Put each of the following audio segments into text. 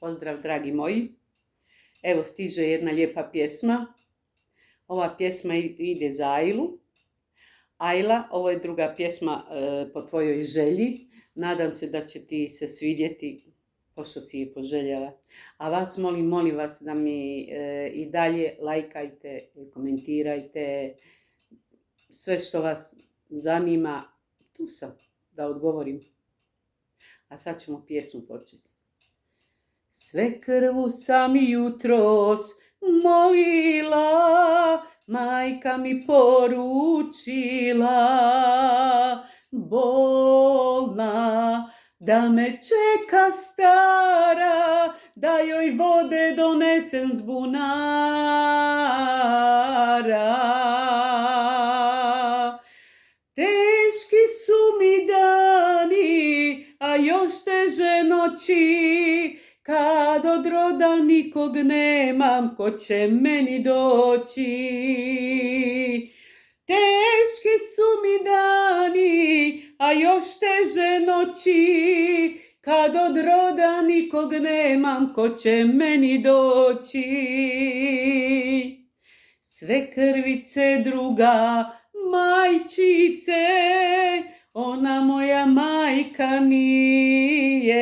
Pozdrav dragi moji. Evo stiže jedna lijepa pjesma. Ova pjesma ide za Ajlu. Ajla, ovo je druga pjesma po tvojoj želji. Nadam se da će ti se svidjeti pošto si je poželjela. A vas molim vas da mi i dalje lajkajte, komentirajte. Sve što vas zanima, tu sam da odgovorim. A sad ćemo pjesmu početi. Sve krvu sam jutros molila, majka mi poručila, bolna, da me čeka stara, da joj vode donesem s bunara. Teški su mi dani, a još teže noći, kad od roda nikog nemam, ko će meni doći. Teški su mi dani, a još teže noći, kad od roda nikog nemam, ko će meni doći. Sve krvice druga majčice, ona moja majka nije.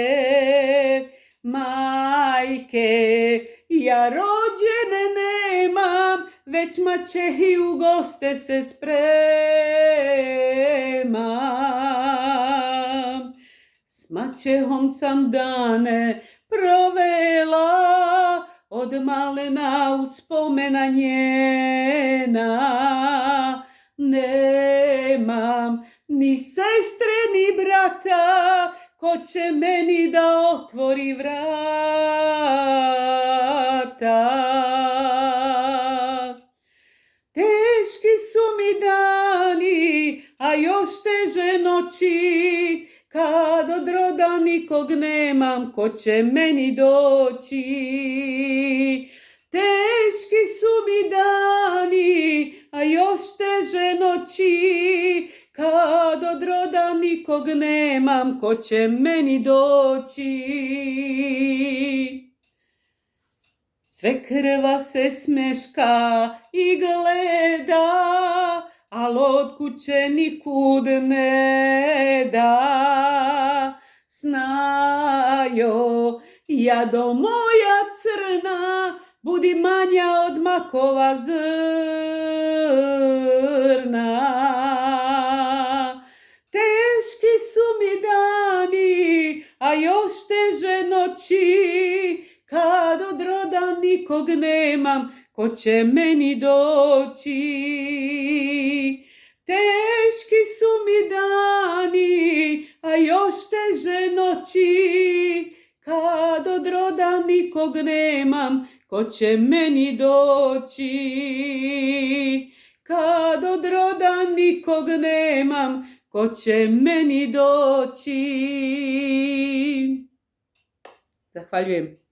Majke, ja rođene nemam, već maćehi u goste se spremam. S maćehom sam dane provela, od malena uspomena njena. Nemam ni sestre ni brata, ko će meni da otvori vrata. Teški su mi dani, a još teže noći, kad od roda nikog nemam, ko će meni doći. Teški su mi dani, a još teže noći, kad od roda nikog nemam, ko će meni doći. Sve krva se smeška i gleda, al od kuće nikud ne da. Snajo, jado moja crna, budi manja od makova zrna. Teški su mi dani, a još teže noći, kad od roda nikog nemam, ko će meni doći. Teški su mi dani, a još teže noći, kad od roda nikog nemam, ko će meni doći. Kad od roda nikog nemam, ko će meni doći. Zahvaljujem.